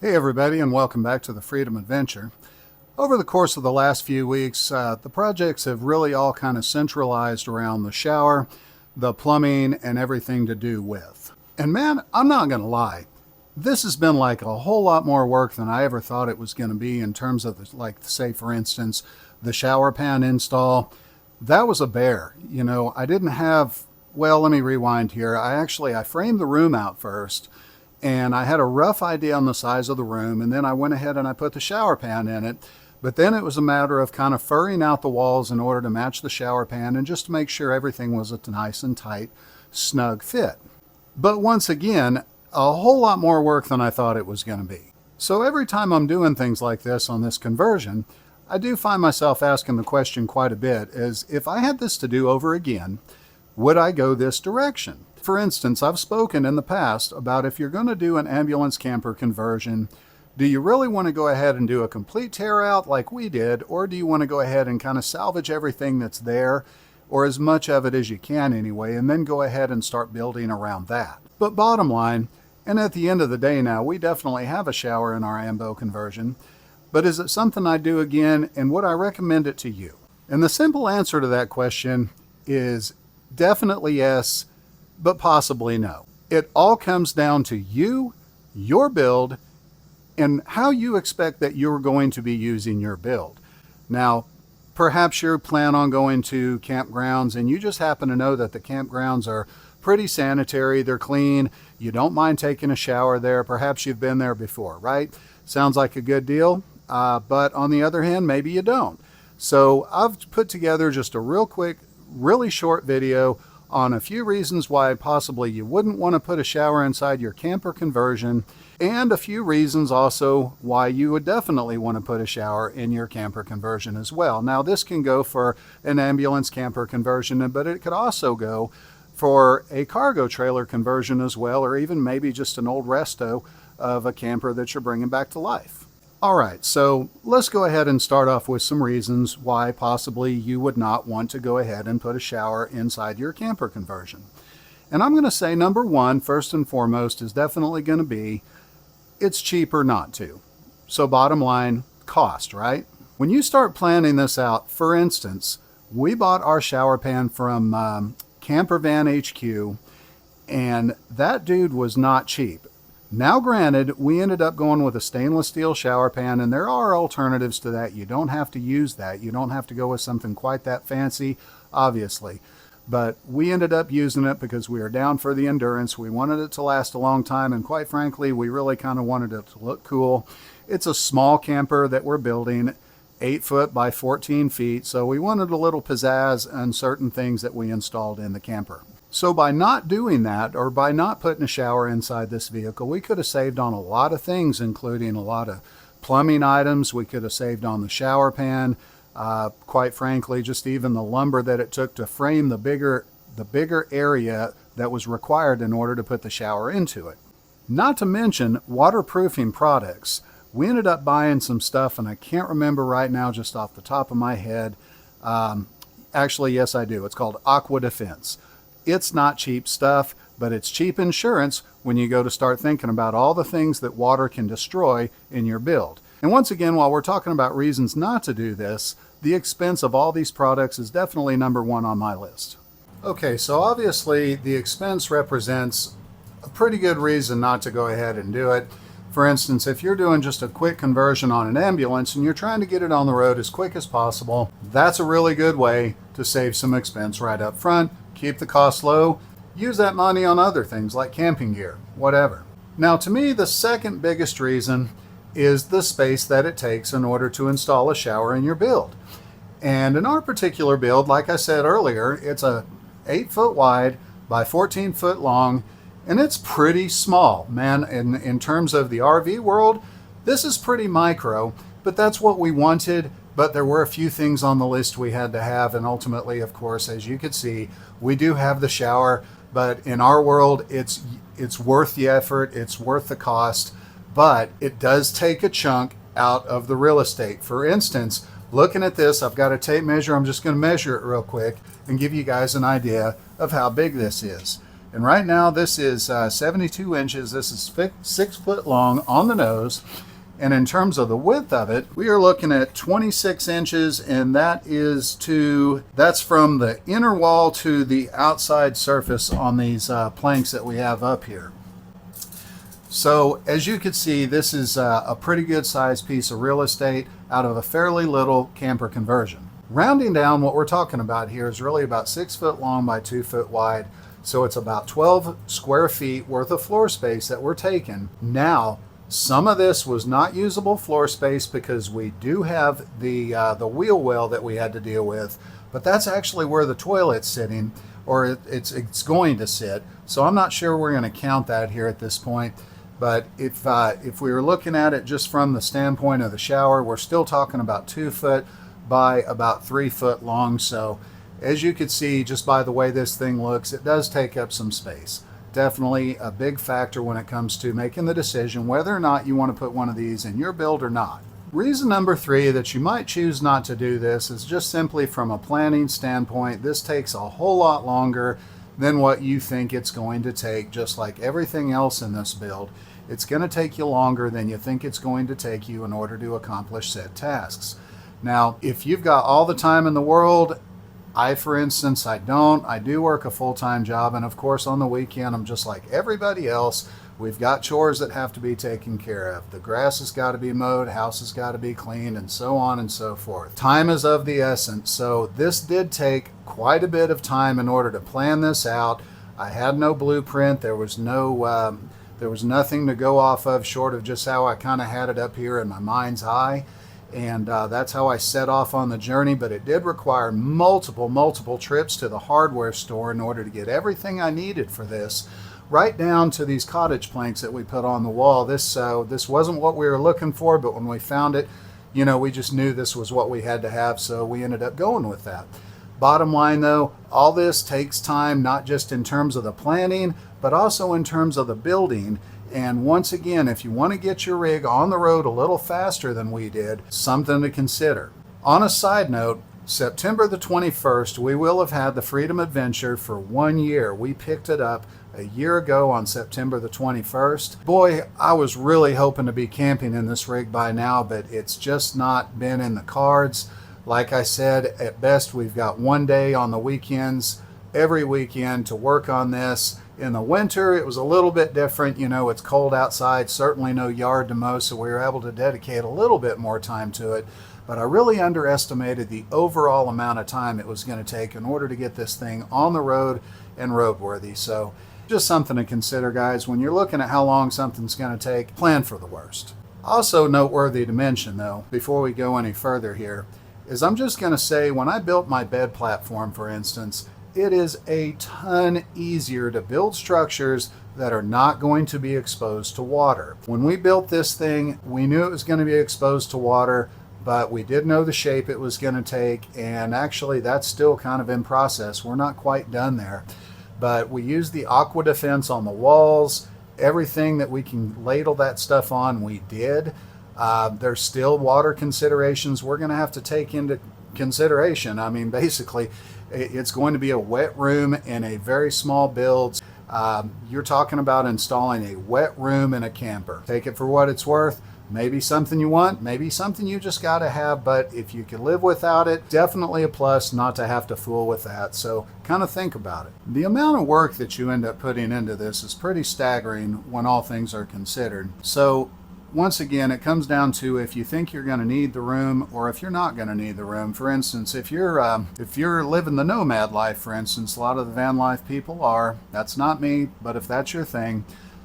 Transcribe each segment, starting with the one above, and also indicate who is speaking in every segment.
Speaker 1: Hey everybody, and welcome back to the Freedom Adventure. Over the course of the last few weeks, the projects have really all kind of centralized around the shower, the plumbing, and everything to do with. And man, I'm not going to lie, this has been like a whole lot more work than I ever thought it was going to be in terms of, like, say for instance, the shower pan install. That was a bear. I didn't have, well, let me rewind here. I framed the room out first, and I had a rough idea on the size of the room, and then I went ahead and I put the shower pan in it. But then it was a matter of kind of furring out the walls in order to match the shower pan and just to make sure everything was a nice and tight, snug fit. But once again, a whole lot more work than I thought it was going to be. So every time I'm doing things like this on this conversion, I do find myself asking the question quite a bit, is if I had this to do over again, would I go this direction? For instance, I've spoken in the past about if you're going to do an ambulance camper conversion, do you really want to go ahead and do a complete tear out like we did, or do you want to go ahead and kind of salvage everything that's there, or as much of it as you can anyway, and then go ahead and start building around that? But bottom line, and at the end of the day now, we definitely have a shower in our AMBO conversion, but is it something I'd do again, and would I recommend it to you? And the simple answer to that question is definitely yes, but possibly no. It all comes down to you, your build, and how you expect that you're going to be using your build. Now, perhaps you plan on going to campgrounds and you just happen to know that the campgrounds are pretty sanitary, they're clean, you don't mind taking a shower there, perhaps you've been there before, right? Sounds like a good deal, but on the other hand, maybe you don't. So I've put together just a real quick, really short video on a few reasons why possibly you wouldn't want to put a shower inside your camper conversion, and a few reasons also why you would definitely want to put a shower in your camper conversion as well. Now, this can go for an ambulance camper conversion, but it could also go for a cargo trailer conversion as well, or even maybe just an old resto of a camper that you're bringing back to life. All right, so let's go ahead and start off with some reasons why possibly you would not want to go ahead and put a shower inside your camper conversion. And I'm going to say number one, first and foremost, is definitely going to be it's cheaper not to. So bottom line, cost, right? When you start planning this out, for instance, we bought our shower pan from Camper Van HQ, and that dude was not cheap. Now granted, we ended up going with a stainless steel shower pan, and there are alternatives to that. You don't have to use that. You don't have to go with something quite that fancy, obviously. But we ended up using it because we were down for the endurance. We wanted it to last a long time, and quite frankly, we really kind of wanted it to look cool. It's a small camper that we're building, 8 foot by 14 feet, so we wanted a little pizzazz on certain things that we installed in the camper. So by not doing that, or by not putting a shower inside this vehicle, we could have saved on a lot of things, including a lot of plumbing items. We could have saved on the shower pan. Quite frankly, just even the lumber that it took to frame the bigger area that was required in order to put the shower into it. Not to mention waterproofing products. We ended up buying some stuff, and I can't remember right now just off the top of my head. Actually, yes, I do. It's called Aqua Defense. It's not cheap stuff, but it's cheap insurance when you go to start thinking about all the things that water can destroy in your build. And once again, while we're talking about reasons not to do this, the expense of all these products is definitely number one on my list. Okay, so obviously the expense represents a pretty good reason not to go ahead and do it. For instance, if you're doing just a quick conversion on an ambulance and you're trying to get it on the road as quick as possible, that's a really good way to save some expense right up front. Keep the cost low, use that money on other things like camping gear, whatever. Now, to me, the second biggest reason is the space that it takes in order to install a shower in your build. And in our particular build, like I said earlier, it's a 8 foot wide by 14 foot long, and it's pretty small. Man, in terms of the RV world, this is pretty micro, but that's what we wanted. But there were a few things on the list we had to have, and ultimately, of course, as you could see, we do have the shower, but in our world, it's worth the effort, it's worth the cost, but it does take a chunk out of the real estate. For instance, looking at this, I've got a tape measure. I'm just going to measure it real quick and give you guys an idea of how big this is. And right now this is 72 inches. This is 6 foot long on the nose. And in terms of the width of it, we are looking at 26 inches, and that's from the inner wall to the outside surface on these planks that we have up here. So as you can see, this is a pretty good sized piece of real estate out of a fairly little camper conversion. Rounding down, what we're talking about here is really about 6 foot long by 2 foot wide. So it's about 12 square feet worth of floor space that we're taking. Now, some of this was not usable floor space because we do have the wheel well that we had to deal with, but that's actually where the toilet's sitting, or it's going to sit. So I'm not sure we're going to count that here at this point. But if we were looking at it just from the standpoint of the shower, we're still talking about 2 foot by about 3 foot long. So as you can see, just by the way this thing looks, it does take up some space. Definitely a big factor when it comes to making the decision whether or not you want to put one of these in your build or not. Reason number 3 that you might choose not to do this is just simply from a planning standpoint. This takes a whole lot longer than what you think it's going to take, just like everything else in this build. It's going to take you longer than you think it's going to take you in order to accomplish said tasks. Now, if you've got all the time in the world, for instance, I don't. I do work a full-time job, and of course on the weekend I'm just like everybody else. We've got chores that have to be taken care of. The grass has got to be mowed, house has got to be cleaned, and so on and so forth. Time is of the essence, so this did take quite a bit of time in order to plan this out. I had no blueprint. There was nothing to go off of short of just how I kind of had it up here in my mind's eye. And that's how I set off on the journey, but it did require multiple trips to the hardware store in order to get everything I needed for this, right down to these cottage planks that we put on the wall. This wasn't what we were looking for, but when we found it, we just knew this was what we had to have, so we ended up going with that. Bottom line though, all this takes time, not just in terms of the planning, but also in terms of the building. And once again, if you want to get your rig on the road a little faster than we did, something to consider. On a side note, September the 21st, we will have had the Freedom Adventure for 1 year. We picked it up a year ago on September the 21st. Boy, I was really hoping to be camping in this rig by now, but it's just not been in the cards. Like I said, at best we've got 1 day on the weekends, every weekend to work on this. In the winter, it was a little bit different. It's cold outside, certainly no yard to mow, so we were able to dedicate a little bit more time to it. But I really underestimated the overall amount of time it was going to take in order to get this thing on the road and roadworthy. So just something to consider, guys. When you're looking at how long something's going to take, plan for the worst. Also noteworthy to mention, though, before we go any further here, is I'm just going to say when I built my bed platform, for instance, it is a ton easier to build structures that are not going to be exposed to water. When we built this thing, we knew it was going to be exposed to water, but we did know the shape it was going to take, and actually that's still kind of in process. We're not quite done there, but we used the Aqua Defense on the walls. Everything that we can ladle that stuff on, we did. There's still water considerations we're going to have to take into consideration. I mean, basically, it's going to be a wet room in a very small build. You're talking about installing a wet room in a camper. Take it for what it's worth. Maybe something you want, maybe something you just got to have, but if you can live without it, definitely a plus not to have to fool with that. So kind of think about it. The amount of work that you end up putting into this is pretty staggering when all things are considered. So once again, it comes down to if you think you're going to need the room or if you're not going to need the room. For instance, if you're living the nomad life, for instance, a lot of the van life people are. That's not me, but if that's your thing,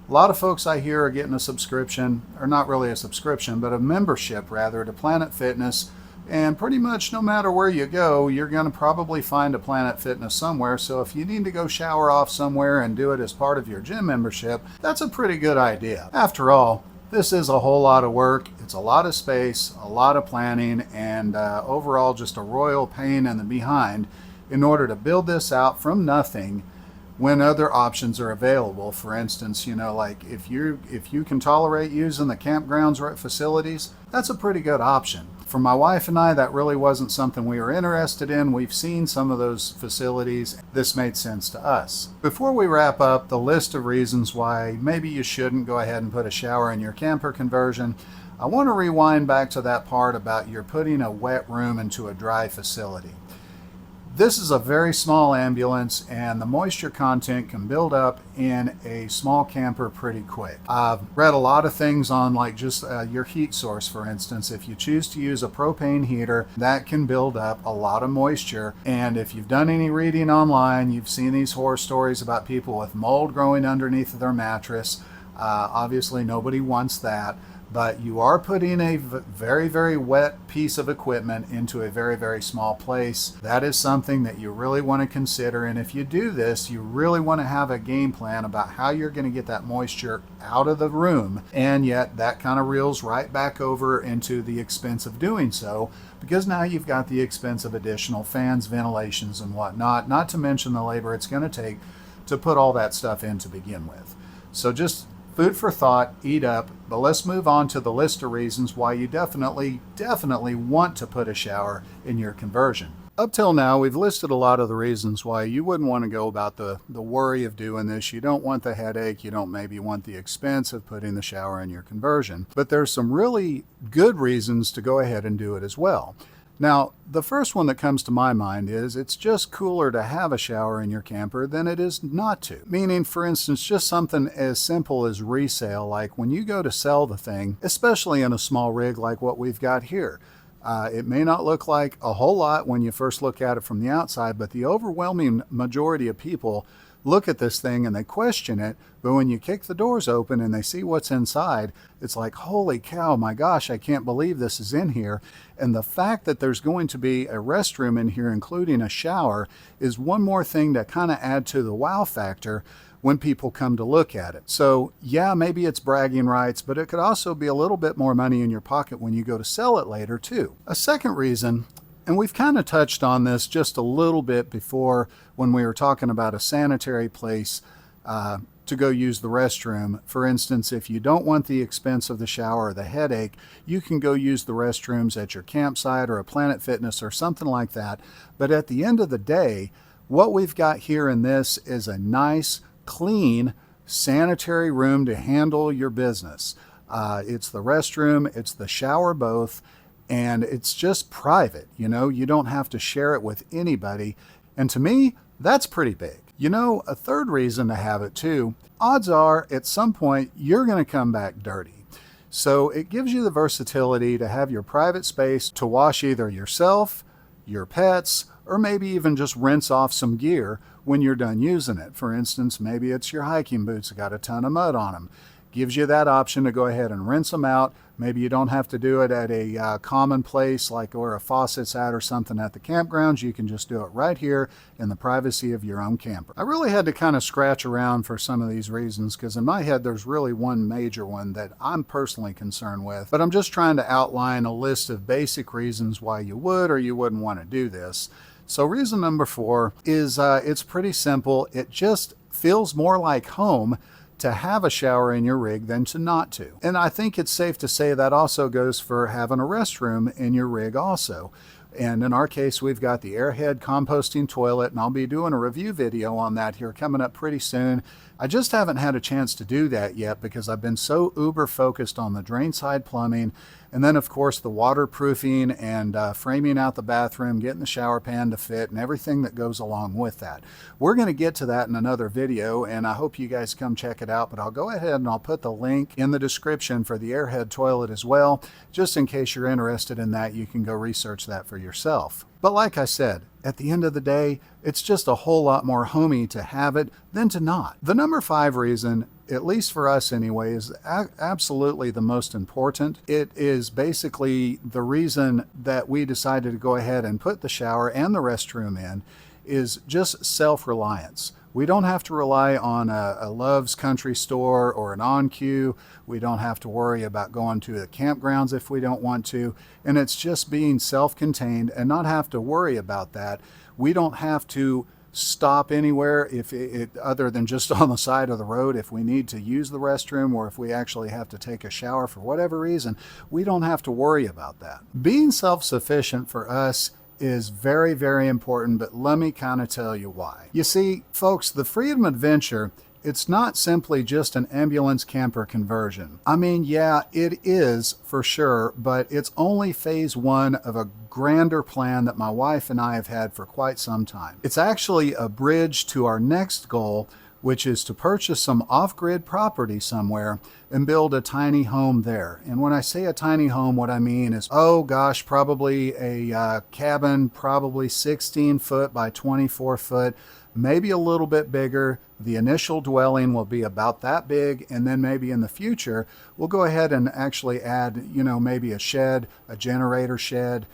Speaker 1: a lot of folks I hear are getting a subscription, or not really a subscription, but a membership rather, to Planet Fitness. And pretty much no matter where you go, you're going to probably find a Planet Fitness somewhere. So if you need to go shower off somewhere and do it as part of your gym membership, that's a pretty good idea. After all, this is a whole lot of work. It's a lot of space, a lot of planning, and overall just a royal pain in the behind in order to build this out from nothing when other options are available. For instance, like if you can tolerate using the campgrounds or facilities, that's a pretty good option. For my wife and I, that really wasn't something we were interested in. We've seen some of those facilities. This made sense to us. Before we wrap up the list of reasons why maybe you shouldn't go ahead and put a shower in your camper conversion, I want to rewind back to that part about you're putting a wet room into a dry facility. This is a very small ambulance, and the moisture content can build up in a small camper pretty quick. I've read a lot of things on like just your heat source, for instance. If you choose to use a propane heater, that can build up a lot of moisture. And if you've done any reading online, you've seen these horror stories about people with mold growing underneath their mattress. Obviously, nobody wants that. But you are putting a very, very wet piece of equipment into a very, very small place. That is something that you really want to consider. And if you do this, you really want to have a game plan about how you're going to get that moisture out of the room. And yet that kind of reels right back over into the expense of doing so, because now you've got the expense of additional fans, ventilations, and whatnot, not to mention the labor it's going to take to put all that stuff in to begin with. So just food for thought, eat up, but let's move on to the list of reasons why you definitely want to put a shower in your conversion. Up till now, we've listed a lot of the reasons why you wouldn't want to go about the worry of doing this. You don't want the headache. You don't maybe want the expense of putting the shower in your conversion. But there's some really good reasons to go ahead and do it as well. Now, the first one that comes to my mind is it's just cooler to have a shower in your camper than it is not to. Meaning, for instance, just something as simple as resale, like when you go to sell the thing, especially in a small rig like what we've got here. It may not look like a whole lot when you first look at it from the outside, but the overwhelming majority of people look at this thing and they question it, but when you kick the doors open and they see what's inside, it's like, holy cow, my gosh, I can't believe this is in here. And the fact that there's going to be a restroom in here, including a shower, is one more thing to kind of add to the wow factor when people come to look at it. So yeah, maybe it's bragging rights, but it could also be a little bit more money in your pocket when you go to sell it later too. A second reason, and we've kind of touched on this just a little bit before when we were talking about a sanitary place to go use the restroom. For instance, if you don't want the expense of the shower or the headache, you can go use the restrooms at your campsite or a Planet Fitness or something like that. But at the end of the day, what we've got here in this is a nice, clean, sanitary room to handle your business. It's the restroom, it's the shower both, and it's just private. You know, you don't have to share it with anybody. And to me, that's pretty big. You know, a third reason to have it too, odds are at some point you're going to come back dirty. So it gives you the versatility to have your private space to wash either yourself, your pets, or maybe even just rinse off some gear when you're done using it. For instance, maybe it's your hiking boots that got a ton of mud on them. Gives you that option to go ahead and rinse them out. Maybe you don't have to do it at a common place like where a faucet's at or something at the campgrounds. You can just do it right here in the privacy of your own camper. I really had to kind of scratch around for some of these reasons because in my head there's really one major one that I'm personally concerned with. But I'm just trying to outline a list of basic reasons why you would or you wouldn't want to do this. So reason number 4 is it's pretty simple. It just feels more like home to have a shower in your rig than to not to. And I think it's safe to say that also goes for having a restroom in your rig also. And in our case, we've got the Airhead composting toilet, and I'll be doing a review video on that here coming up pretty soon. I just haven't had a chance to do that yet because I've been so uber focused on the drain side plumbing, and then of course the waterproofing and framing out the bathroom, getting the shower pan to fit, and everything that goes along with that. We're going to get to that in another video, and I hope you guys come check it out, but I'll go ahead and I'll put the link in the description for the Airhead toilet as well. Just in case you're interested in that, you can go research that for yourself. But like I said, at the end of the day, it's just a whole lot more homey to have it than to not. The number 5 reason, at least for us anyway, is absolutely the most important. It is basically the reason that we decided to go ahead and put the shower and the restroom in is just self-reliance. We don't have to rely on a Love's Country Store or an OnQ. We don't have to worry about going to the campgrounds if we don't want to. And it's just being self-contained and not have to worry about that. We don't have to stop anywhere if other than just on the side of the road. If we need to use the restroom or if we actually have to take a shower for whatever reason, we don't have to worry about that. Being self-sufficient for us is very, very important, but let me kind of tell you why. You see, folks, the Freedom Adventure, it's not simply just an ambulance camper conversion. I mean, yeah, it is for sure, but it's only phase one of a grander plan that my wife and I have had for quite some time. It's actually a bridge to our next goal, which is to purchase some off-grid property somewhere and build a tiny home there. And when I say a tiny home, what I mean is, oh gosh, probably a cabin, probably 16 foot by 24 foot, maybe a little bit bigger. The initial dwelling will be about that big, and then maybe in the future, we'll go ahead and actually add, maybe a shed, a generator shed,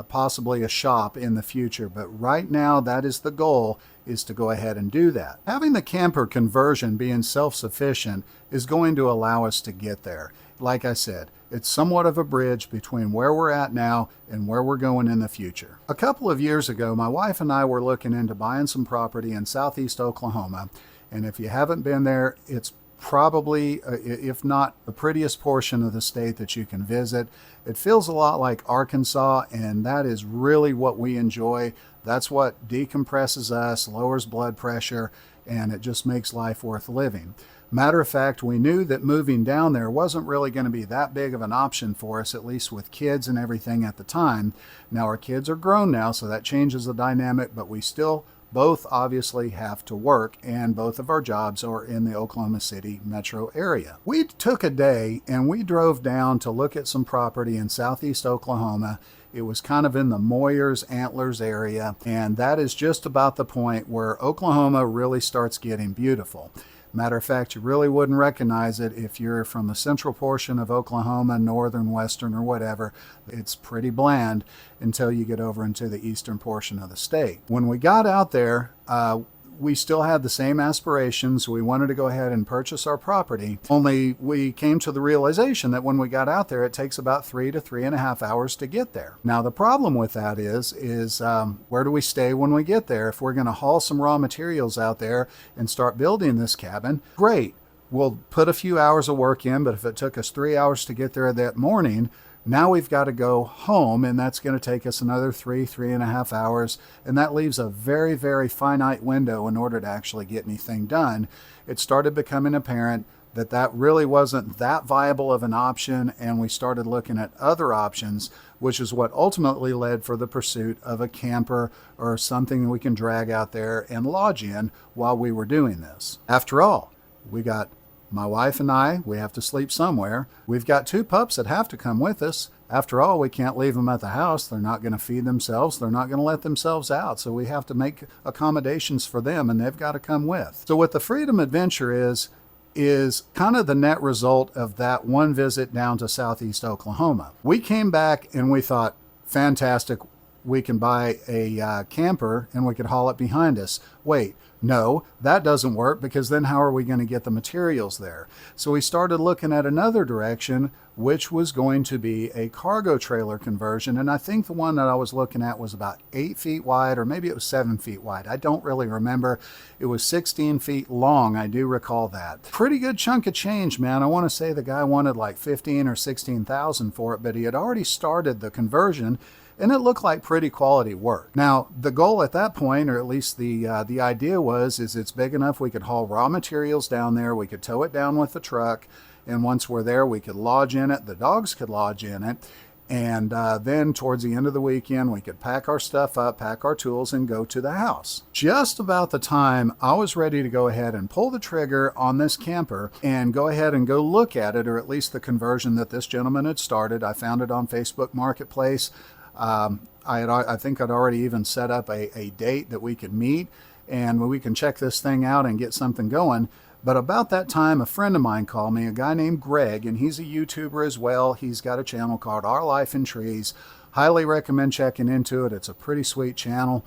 Speaker 1: possibly a shop in the future. But right now, that is the goal, is to go ahead and do that. Having the camper conversion being self-sufficient is going to allow us to get there. Like I said, it's somewhat of a bridge between where we're at now and where we're going in the future. A couple of years ago, my wife and I were looking into buying some property in southeast Oklahoma. And if you haven't been there, it's probably, if not the prettiest portion of the state that you can visit. It feels a lot like Arkansas, and that is really what we enjoy. That's what decompresses us, lowers blood pressure, and it just makes life worth living. Matter of fact, we knew that moving down there wasn't really going to be that big of an option for us, at least with kids and everything at the time. Now our kids are grown now, so that changes the dynamic, but we still both obviously have to work, and both of our jobs are in the Oklahoma City metro area. We took a day and we drove down to look at some property in southeast Oklahoma. It was kind of in the Moyers Antlers area, and that is just about the point where Oklahoma really starts getting beautiful. Matter of fact, you really wouldn't recognize it if you're from the central portion of Oklahoma, northern, western, or whatever. It's pretty bland until you get over into the eastern portion of the state. When we got out there, we still had the same aspirations. We wanted to go ahead and purchase our property, only we came to the realization that when we got out there, it takes about 3 to 3.5 hours to get there. Now, the problem with that is where do we stay when we get there? If we're going to haul some raw materials out there and start building this cabin, great. We'll put a few hours of work in, but if it took us 3 hours to get there that morning, now we've got to go home, and that's going to take us another 3.5 hours, and that leaves a very, very finite window in order to actually get anything done. It started becoming apparent that that really wasn't that viable of an option, and we started looking at other options, which is what ultimately led for the pursuit of a camper or something we can drag out there and lodge in while we were doing this. After all, we got my wife and I, we have to sleep somewhere. We've got 2 pups that have to come with us. After all, we can't leave them at the house. They're not going to feed themselves. They're not going to let themselves out. So we have to make accommodations for them, and they've got to come with. So what the Freedom Adventure is kind of the net result of that one visit down to southeast Oklahoma. We came back and we thought, fantastic, we can buy a camper and we could haul it behind us. Wait, no, that doesn't work, because then how are we going to get the materials there? So we started looking at another direction, which was going to be a cargo trailer conversion. And I think the one that I was looking at was about 8 feet wide, or maybe it was 7 feet wide. I don't really remember. It was 16 feet long. I do recall that. Pretty good chunk of change, man. I want to say the guy wanted like 15 or 16,000 for it, but he had already started the conversion, and it looked like pretty quality work. Now, the goal at that point, or at least the idea was, is it's big enough we could haul raw materials down there, we could tow it down with the truck, and once we're there, we could lodge in it, the dogs could lodge in it, and then towards the end of the weekend, we could pack our stuff up, pack our tools, and go to the house. Just about the time I was ready to go ahead and pull the trigger on this camper and go ahead and go look at it, or at least the conversion that this gentleman had started. I found it on Facebook Marketplace. I think I'd already even set up a date that we could meet and we can check this thing out and get something going. But about that time, a friend of mine called me, a guy named Greg, and he's a YouTuber as well. He's got a channel called Our Life in Trees. Highly recommend checking into it. It's a pretty sweet channel.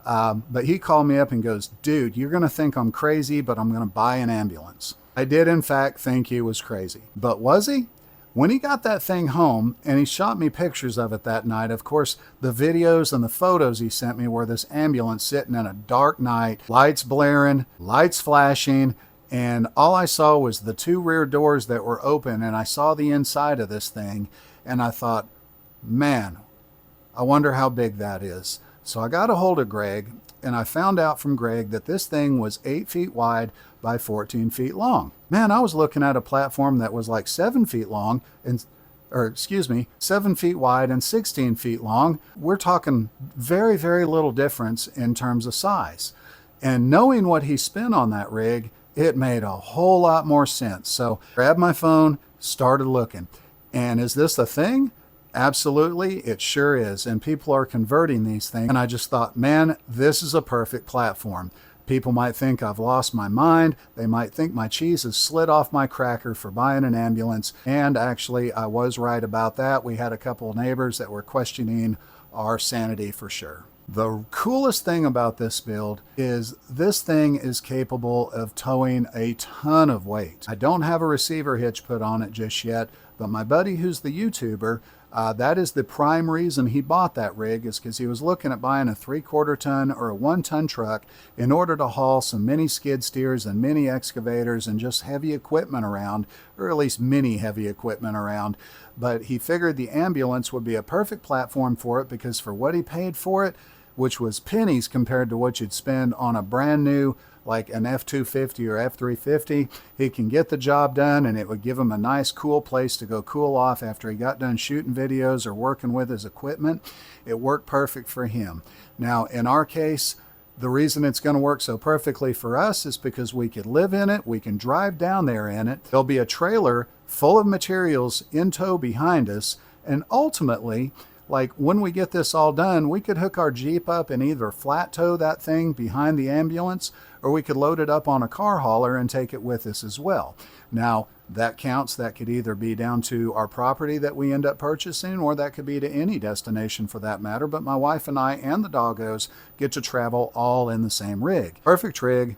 Speaker 1: But he called me up and goes, dude, you're going to think I'm crazy, but I'm going to buy an ambulance. I did, in fact, think he was crazy. But was he? When he got that thing home and he shot me pictures of it that night, of course, the videos and the photos he sent me were this ambulance sitting in a dark night, lights blaring, lights flashing, and all I saw was the two rear doors that were open, and I saw the inside of this thing, and I thought, man, I wonder how big that is. So I got a hold of Greg, and I found out from Greg that this thing was 8 feet wide by 14 feet long. Man, I was looking at a platform that was like 7 feet long, 7 feet wide and 16 feet long. We're talking very, very little difference in terms of size. And knowing what he spent on that rig, it made a whole lot more sense. So grabbed my phone, started looking. And is this a thing? Absolutely, it sure is. And people are converting these things. And I just thought, man, this is a perfect platform. People might think I've lost my mind. They might think my cheese has slid off my cracker for buying an ambulance. And actually, I was right about that. We had a couple of neighbors that were questioning our sanity for sure. The coolest thing about this build is this thing is capable of towing a ton of weight. I don't have a receiver hitch put on it just yet, but my buddy who's the YouTuber, that is the prime reason he bought that rig, is because he was looking at buying a 3/4 ton or a 1-ton truck in order to haul some mini skid steers and mini excavators and just heavy equipment around, or at least mini heavy equipment around. But he figured the ambulance would be a perfect platform for it, because for what he paid for it, which was pennies compared to what you'd spend on a brand new, like an F-250 or F-350, he can get the job done, and it would give him a nice cool place to go cool off after he got done shooting videos or working with his equipment. It worked perfect for him. Now, in our case, the reason it's going to work so perfectly for us is because we could live in it, we can drive down there in it, there'll be a trailer full of materials in tow behind us, and ultimately, like when we get this all done, we could hook our Jeep up and either flat tow that thing behind the ambulance, or we could load it up on a car hauler and take it with us as well. Now, that counts. That could either be down to our property that we end up purchasing, or that could be to any destination for that matter. But my wife and I and the doggos get to travel all in the same rig. Perfect rig,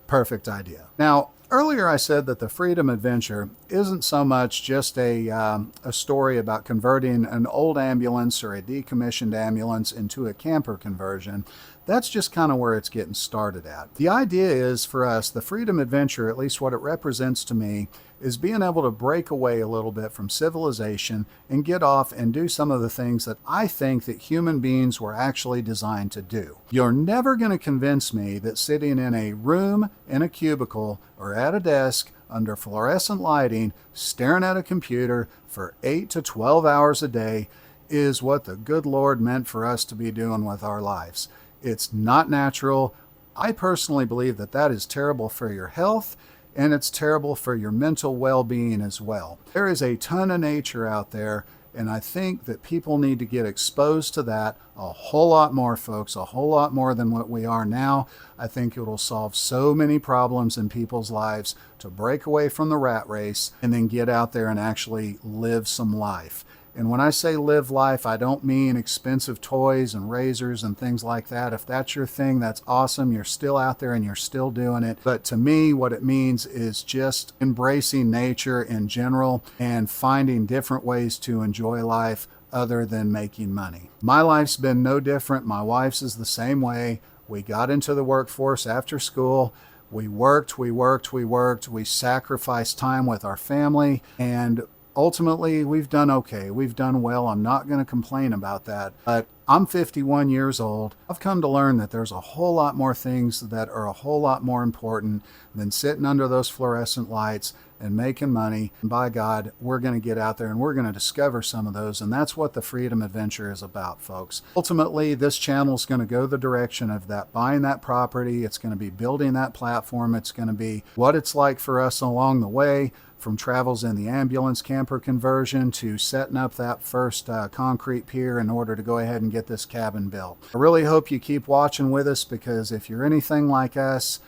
Speaker 1: perfect idea. Now, earlier I said that the Freedom Adventure isn't so much just a story about converting an old ambulance or a decommissioned ambulance into a camper conversion. That's just kind of where it's getting started at. The idea is for us, the Freedom Adventure, at least what it represents to me, is being able to break away a little bit from civilization and get off and do some of the things that I think that human beings were actually designed to do. You're never going to convince me that sitting in a room, in a cubicle, or at a desk under fluorescent lighting, staring at a computer for 8 to 12 hours a day is what the good Lord meant for us to be doing with our lives. It's not natural. I personally believe that that is terrible for your health, and it's terrible for your mental well-being as well. There is a ton of nature out there, and I think that people need to get exposed to that a whole lot more, folks, a whole lot more than what we are now. I think it will solve so many problems in people's lives to break away from the rat race and then get out there and actually live some life. And when I say live life, I don't mean expensive toys and razors and things like that. If that's your thing, that's awesome. You're still out there and you're still doing it. But to me, what it means is just embracing nature in general and finding different ways to enjoy life other than making money. My life's been no different. My wife's is the same way. We got into the workforce after school. We worked. We sacrificed time with our family, and ultimately, we've done okay. We've done well. I'm not going to complain about that. But I'm 51 years old. I've come to learn that there's a whole lot more things that are a whole lot more important than sitting under those fluorescent lights and making money. And by God, we're going to get out there and we're going to discover some of those. And that's what the Freedom Adventure is about, folks. Ultimately, this channel is going to go the direction of that, buying that property. It's going to be building that platform. It's going to be what it's like for us along the way, from travels in the ambulance camper conversion to setting up that first concrete pier in order to go ahead and get this cabin built. I really hope you keep watching with us, because if you're anything like us,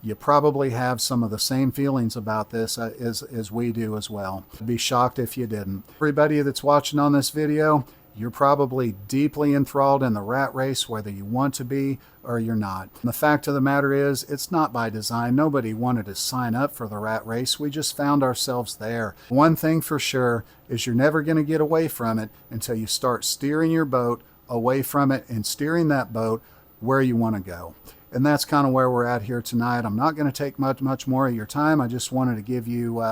Speaker 1: you probably have some of the same feelings about this as we do as well. I'd be shocked if you didn't. Everybody that's watching on this video, You're probably deeply enthralled in the rat race, whether you want to be or you're not. The fact of the matter is, it's not by design. Nobody wanted to sign up for the rat race. We just found ourselves there. One thing for sure is you're never going to get away from it until you start steering your boat away from it and steering that boat where you want to go. And that's kind of where we're at here tonight. I'm not going to take much more of your time. I just wanted to give you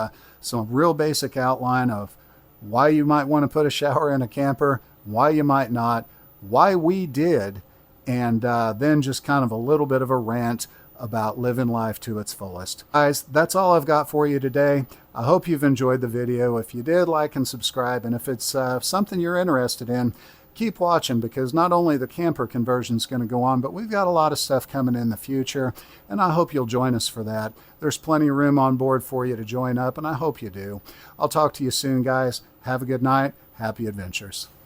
Speaker 1: some real basic outline of why you might want to put a shower in a camper, why you might not, why we did, and then just kind of a little bit of a rant about living life to its fullest. Guys, that's all I've got for you today. I hope you've enjoyed the video. If you did, like and subscribe. And if it's something you're interested in, keep watching, because not only the camper conversion is going to go on, but we've got a lot of stuff coming in the future, and I hope you'll join us for that. There's plenty of room on board for you to join up, and I hope you do. I'll talk to you soon, guys. Have a good night. Happy adventures.